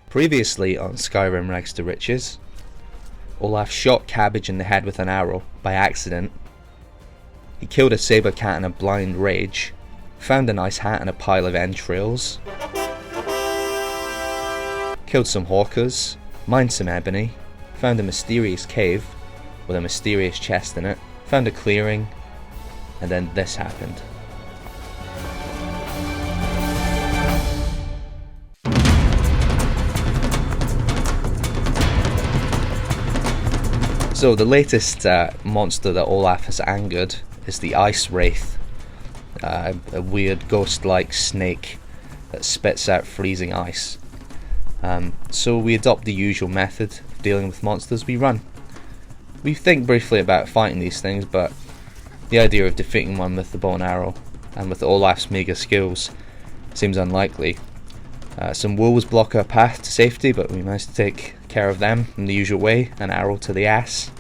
Previously on Skyrim Rags to Riches, Olaf shot Cabbage in the head with an arrow by accident. He killed a saber cat in a blind rage, found a nice hat and a pile of entrails, killed some hawkers, mined some ebony, found a mysterious cave with a mysterious chest in it, found a clearing, and then this happened. So the latest monster that Olaf has angered is the Ice Wraith, a weird ghost-like snake that spits out freezing ice. So we adopt the usual method of dealing with monsters: we run. We think briefly about fighting these things, but the idea of defeating one with the bow and arrow, and with Olaf's meager skills, seems unlikely. Some wolves block our path to safety, but we manage to take care of them in the usual way, an arrow to the ass.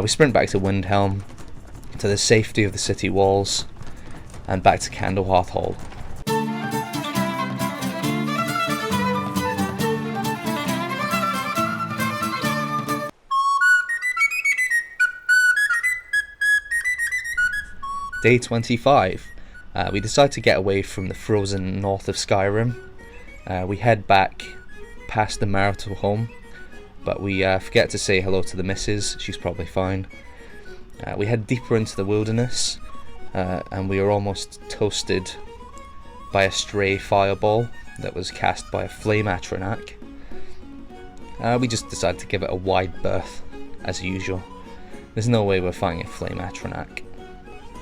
We sprint back to Windhelm, to the safety of the city walls, and back to Candlehearth Hall. Day 25. We decide to get away from the frozen north of Skyrim. We head back past the marital home, but we forget to say hello to the missus. She's probably fine. We head deeper into the wilderness, and we are almost toasted by a stray fireball that was cast by a flame atronach. We just decide to give it a wide berth, as usual. There's no way we're fighting a flame atronach.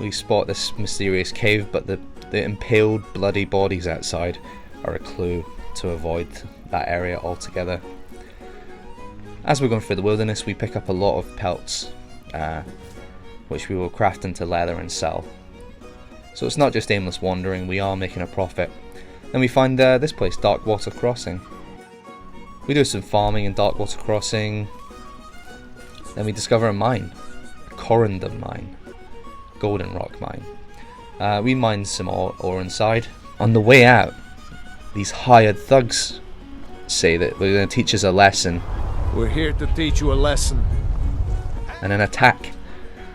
We spot this mysterious cave, but the impaled bloody bodies outside are a clue to avoid that area altogether. As we're going through the wilderness, we pick up a lot of pelts, which we will craft into leather and sell. So it's not just aimless wandering, we are making a profit. Then we find this place, Darkwater Crossing. We do some farming in Darkwater Crossing. Then we discover a mine, a corundum mine, golden rock mine. We mine some ore inside. On the way out, these hired thugs say that we're going to teach us a lesson. We're here to teach you a lesson. And an attack.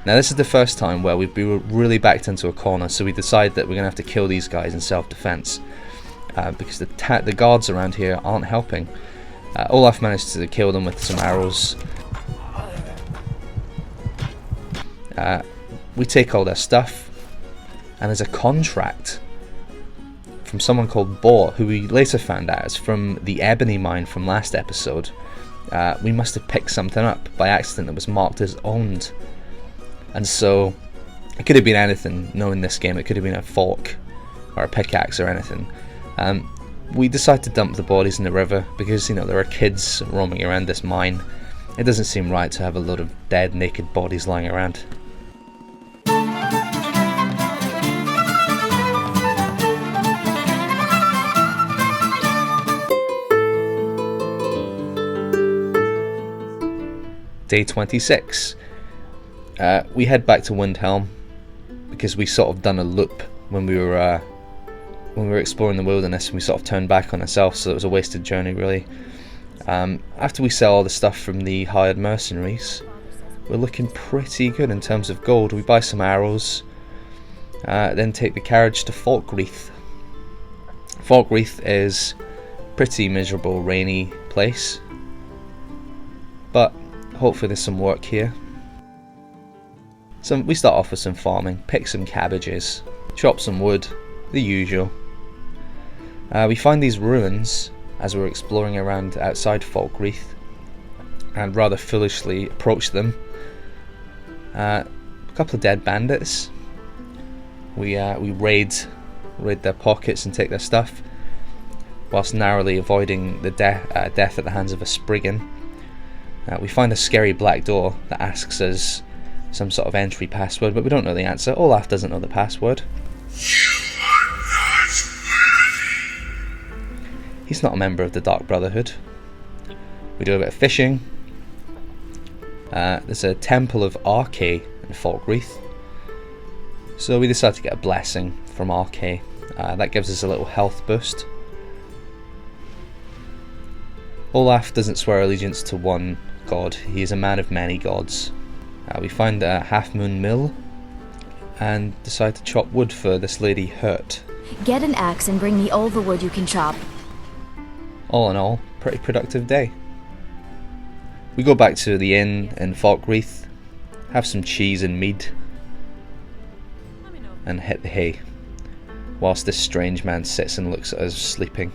Now this is the first time where we've been really backed into a corner, so we decide that we're going to have to kill these guys in self-defense. Because the guards around here aren't helping. Olaf managed to kill them with some arrows. We take all their stuff, and there's a contract from someone called Boar, who we later found out is from the ebony mine from last episode. We must have picked something up by accident that was marked as owned, and so it could have been anything. Knowing this game, it could have been a fork or a pickaxe or anything. We decide to dump the bodies in the river because, you know, there are kids roaming around this mine. It doesn't seem right to have a load of dead, naked bodies lying around. Day 26. We head back to Windhelm because we sort of done a loop when we were exploring the wilderness, and we sort of turned back on ourselves, so it was a wasted journey really. After we sell all the stuff from the hired mercenaries, we're looking pretty good in terms of gold. We buy some arrows, then take the carriage to Falkreath. Falkreath is a pretty miserable, rainy place, but hopefully there's some work here. So we start off with some farming, pick some cabbages, chop some wood, the usual. We find these ruins as we're exploring around outside Falkreath, and rather foolishly approach them. A couple of dead bandits. We raid their pockets and take their stuff, whilst narrowly avoiding the death at the hands of a Spriggan. We find a scary black door that asks us some sort of entry password, but we don't know the answer. Olaf doesn't know the password. You are not worthy. He's not a member of the Dark Brotherhood. We do a bit of fishing. There's a temple of archery in Falkreath, so we decide to get a blessing from archery. That gives us a little health boost. Olaf doesn't swear allegiance to one god, he is a man of many gods. We find a Half Moon Mill and decide to chop wood for this lady Hurt. Get an axe and bring me all the wood you can chop. All in all, pretty productive day. We go back to the inn in Sovngarde, have some cheese and mead, and hit the hay, whilst this strange man sits and looks at us sleeping.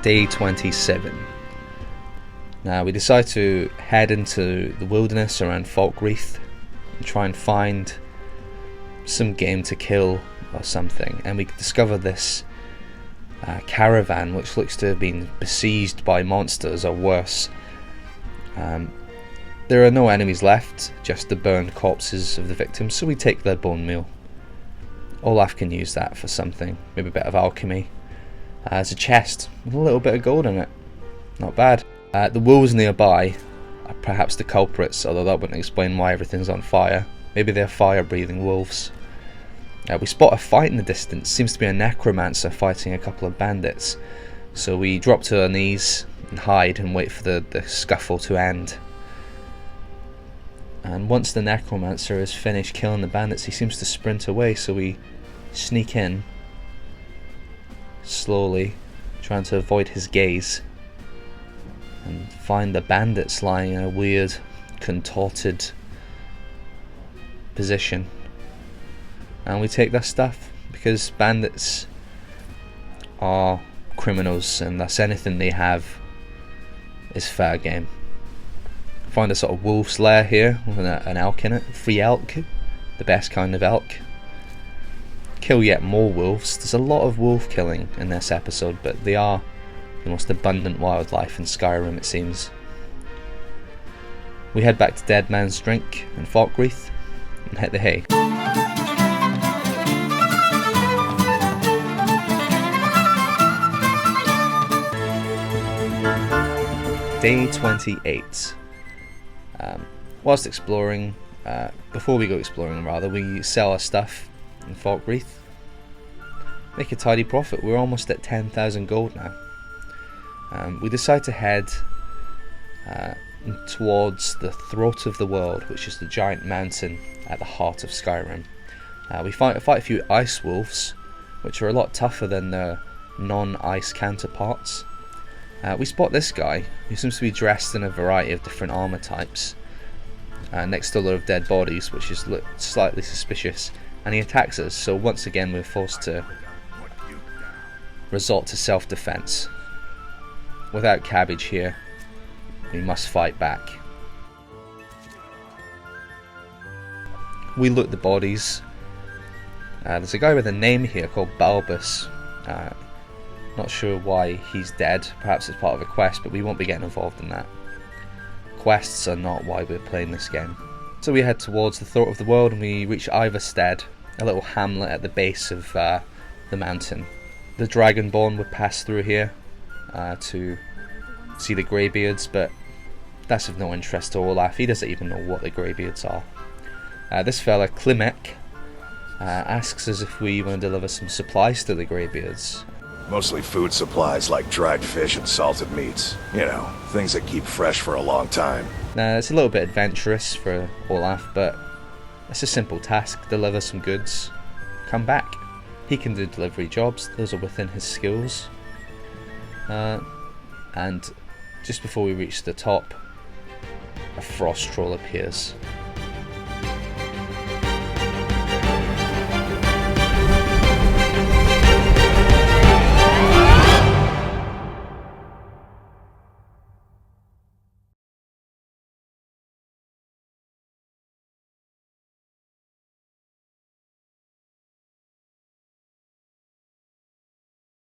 Day 27. Now we decide to head into the wilderness around Sovngarde and try and find some game to kill or something, and we discover this caravan which looks to have been besieged by monsters or worse. There are no enemies left, just the burned corpses of the victims, so we take their bone meal. Olaf can use that for something, maybe a bit of alchemy. There's a chest with a little bit of gold in it. Not bad. The wolves nearby are perhaps the culprits, although that wouldn't explain why everything's on fire. Maybe they're fire-breathing wolves. We spot a fight in the distance. Seems to be a necromancer fighting a couple of bandits. So we drop to our knees and hide and wait for the scuffle to end. And once the necromancer has finished killing the bandits, he seems to sprint away, so we sneak in slowly, trying to avoid his gaze, and find the bandits lying in a weird, contorted position. And we take their stuff, because bandits are criminals, and thus anything they have is fair game. Find a sort of wolf's lair here with an elk in it, free elk, the best kind of elk. Kill yet more wolves. There's a lot of wolf killing in this episode, but they are the most abundant wildlife in Skyrim, it seems. We head back to Dead Man's Drink in Sovngarde and hit the hay. Day 28. Whilst exploring, before we go exploring rather, we sell our stuff in Sovngarde. Make a tidy profit. We're almost at 10,000 gold now. We decide to head towards the throat of the world, which is the giant mountain at the heart of Skyrim. We fight a few ice wolves, which are a lot tougher than their non-ice counterparts. We spot this guy, who seems to be dressed in a variety of different armour types, next to a lot of dead bodies, which is slightly suspicious, and he attacks us, so once again we're forced to resort to self-defense. Without Cabbage here, we must fight back. We loot the bodies. There's a guy with a name here called Balbus. Not sure why he's dead, perhaps it's part of a quest, but we won't be getting involved in that. Quests are not why we're playing this game. So we head towards the throat of the world and we reach Ivarstead, a little hamlet at the base of the mountain. The Dragonborn would pass through here to see the Greybeards, but that's of no interest to Olaf. He doesn't even know what the Greybeards are. This fella, Klimek, asks us if we want to deliver some supplies to the Greybeards. Mostly food supplies like dried fish and salted meats. You know, things that keep fresh for a long time. Now, it's a little bit adventurous for Olaf, but it's a simple task. Deliver some goods, come back. He can do delivery jobs, those are within his skills. And just before we reach the top, a frost troll appears.